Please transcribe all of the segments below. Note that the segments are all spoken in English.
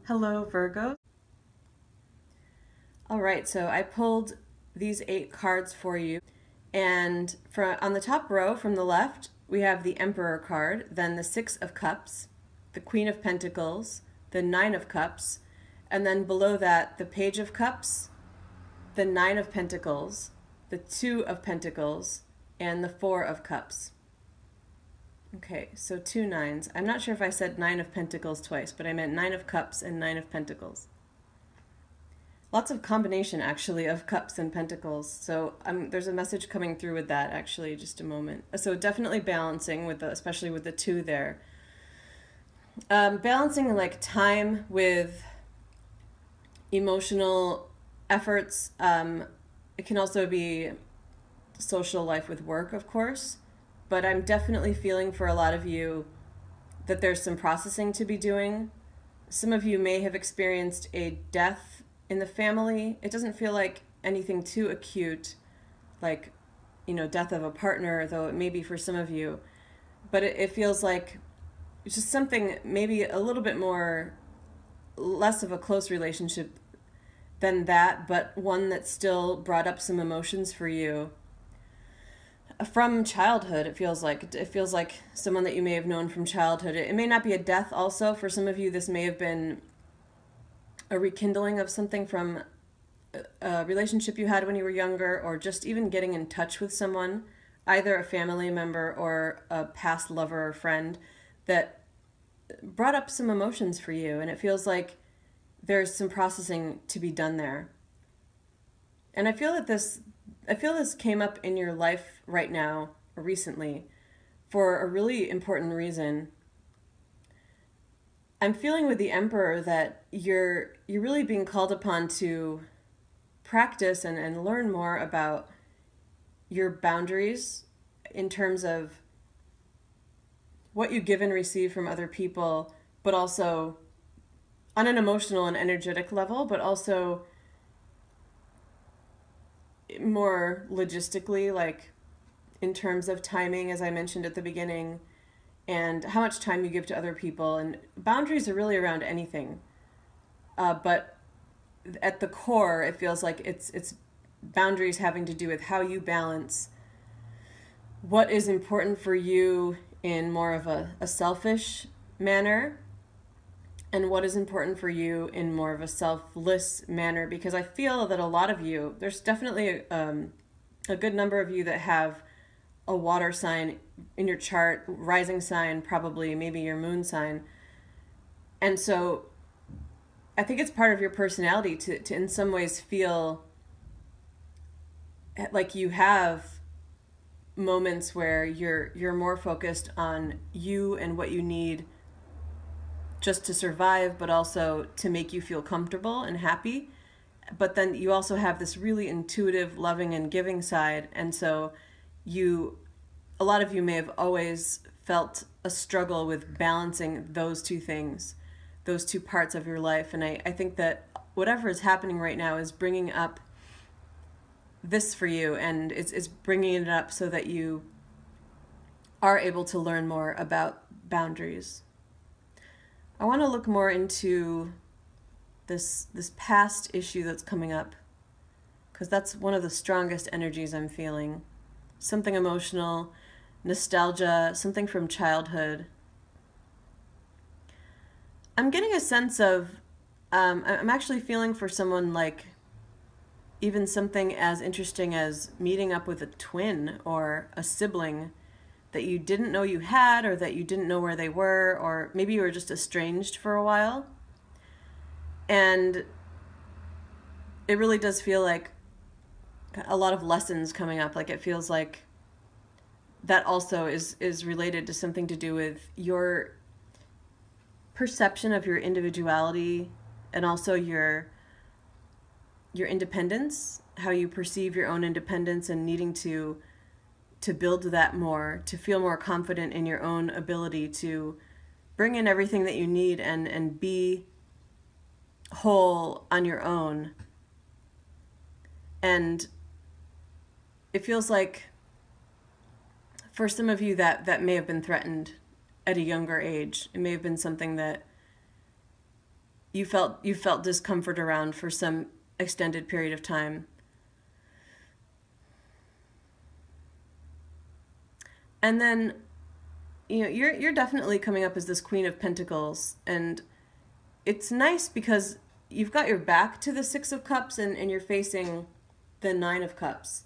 Hello, Virgo. All right, so I pulled these 8 cards for you. And on the top row from the left, we have the Emperor card, then the 6 of Cups, the Queen of Pentacles, the 9 of Cups, and then below that, the Page of Cups, the 9 of Pentacles, the 2 of Pentacles, and the 4 of Cups. Okay, so 2 nines. I'm not sure if I said 9 of Pentacles twice, but I meant 9 of Cups and 9 of Pentacles. Lots of combination, actually, of Cups and Pentacles. So there's a message coming through with that, actually, just a moment. So definitely balancing, especially with the 2 there. Balancing like time with emotional efforts. It can also be social life with work, of course. But I'm definitely feeling for a lot of you that there's some processing to be doing. Some of you may have experienced a death in the family. It doesn't feel like anything too acute, like, death of a partner, though it may be for some of you. But it feels like it's just something maybe a little bit less of a close relationship than that, but one that still brought up some emotions for you. From childhood, it feels like someone that you may have known from childhood. It may not be a death also. For some of you, this may have been a rekindling of something from a relationship you had when you were younger, or just even getting in touch with someone, either a family member or a past lover or friend, that brought up some emotions for you. And it feels like there's some processing to be done there. And I feel this came up in your life right now, or recently, for a really important reason. I'm feeling with the Emperor that you're really being called upon to practice and learn more about your boundaries in terms of what you give and receive from other people, but also on an emotional and energetic level, but also more logistically, like in terms of timing, as I mentioned at the beginning, and how much time you give to other people. And boundaries are really around anything. But at the core, it feels like it's boundaries having to do with how you balance what is important for you in more of a selfish manner, and what is important for you in more of a selfless manner. Because I feel that a lot of you, there's definitely a good number of you that have a water sign in your chart, rising sign, probably, maybe your moon sign. And so I think it's part of your personality to in some ways feel like you have moments where you're more focused on you and what you need just to survive, but also to make you feel comfortable and happy. But then you also have this really intuitive, loving, and giving side. And so a lot of you may have always felt a struggle with balancing those two things, those two parts of your life. And I think that whatever is happening right now is bringing up this for you, and it's bringing it up so that you are able to learn more about boundaries. I want to look more into this past issue that's coming up, because that's one of the strongest energies I'm feeling. Something emotional, nostalgia, something from childhood. I'm getting a sense of, I'm actually feeling for someone like even something as interesting as meeting up with a twin or a sibling that you didn't know you had, or that you didn't know where they were, or maybe you were just estranged for a while. And it really does feel like a lot of lessons coming up. Like it feels like that also is related to something to do with your perception of your individuality, and also your independence, how you perceive your own independence, and needing to build that more, to feel more confident in your own ability to bring in everything that you need and be whole on your own. And it feels like for some of you that may have been threatened at a younger age. It may have been something that you felt discomfort around for some extended period of time. And then, you're definitely coming up as this Queen of Pentacles, and it's nice because you've got your back to the Six of Cups and you're facing the Nine of Cups.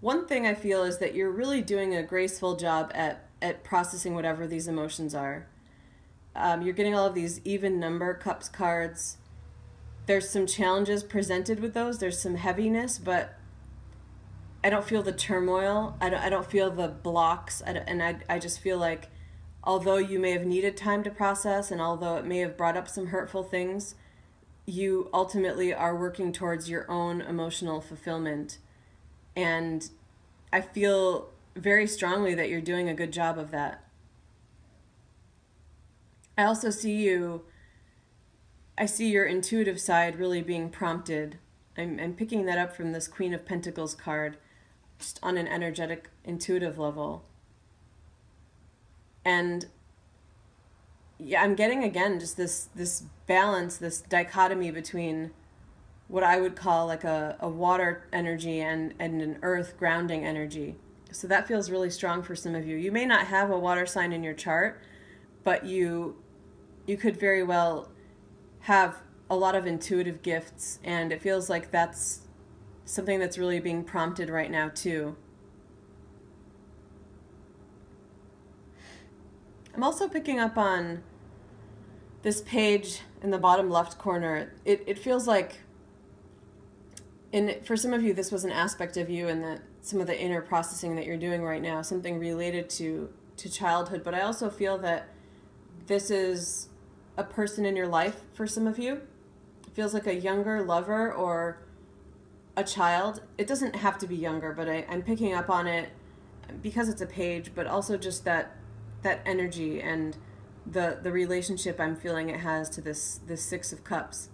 One thing I feel is that you're really doing a graceful job at processing whatever these emotions are. You're getting all of these even number cups cards. There's some challenges presented with those. There's some heaviness, but I don't feel the turmoil. I don't feel the blocks. I just feel like although you may have needed time to process and although it may have brought up some hurtful things, you ultimately are working towards your own emotional fulfillment. And I feel very strongly that you're doing a good job of that. I also see your intuitive side really being prompted. I'm picking that up from this Queen of Pentacles card, just on an energetic, intuitive level. And yeah, I'm getting again just this balance, this dichotomy between what I would call like a water energy and an earth grounding energy. So that feels really strong for some of you. You may not have a water sign in your chart, but you could very well have a lot of intuitive gifts, and it feels like that's something that's really being prompted right now too. I'm also picking up on this page in the bottom left corner. It feels like, for some of you, this was an aspect of you and that some of the inner processing that you're doing right now, something related to childhood, but I also feel that this is a person in your life for some of you. It feels like a younger lover or a child. It doesn't have to be younger, but I'm picking up on it because it's a page, but also just that energy and the relationship I'm feeling it has to this Six of Cups.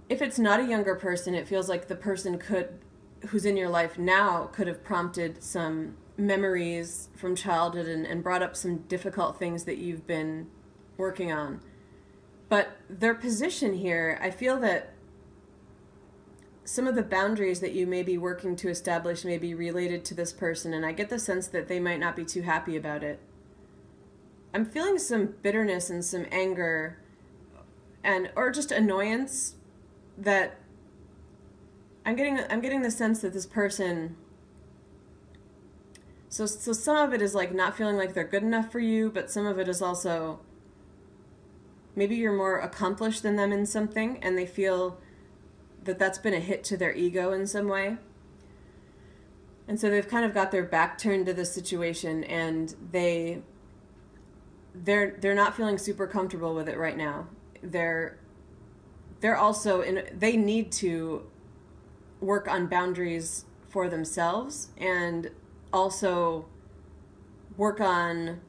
If it's not a younger person, it feels like the person who's in your life now could have prompted some memories from childhood and brought up some difficult things that you've been working on. But their position here, I feel that some of the boundaries that you may be working to establish may be related to this person, and I get the sense that they might not be too happy about it. I'm feeling some bitterness and some anger or just annoyance that I'm getting the sense that this person, so some of it is like not feeling like they're good enough for you, but some of it is also maybe you're more accomplished than them in something and they feel that that's been a hit to their ego in some way. And so they've kind of got their back turned to this situation, and they're not feeling super comfortable with it right now. They're also they need to work on boundaries for themselves and also working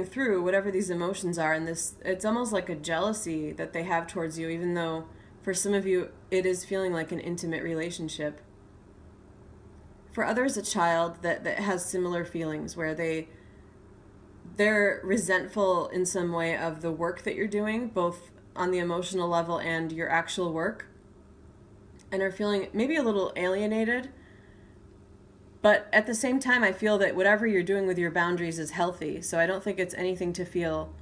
through whatever these emotions are. And it's almost like a jealousy that they have towards you, even though for some of you it is feeling like an intimate relationship. For others, a child that has similar feelings where they're resentful in some way of the work that you're doing, both on the emotional level and your actual work, and are feeling maybe a little alienated. But at the same time, I feel that whatever you're doing with your boundaries is healthy, so I don't think it's anything to feel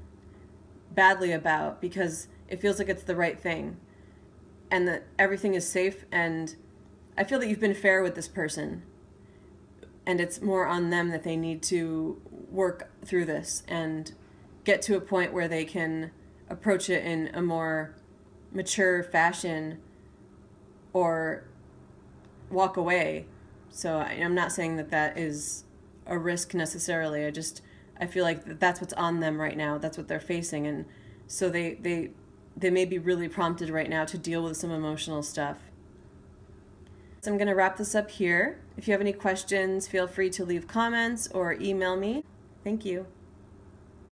badly about, because it feels like it's the right thing and that everything is safe. And I feel that you've been fair with this person, and it's more on them that they need to work through this and get to a point where they can approach it in a more mature fashion or walk away. So I'm not saying that is a risk necessarily. I feel like that's what's on them right now. That's what they're facing. And so they may be really prompted right now to deal with some emotional stuff. So I'm going to wrap this up here. If you have any questions, feel free to leave comments or email me. Thank you.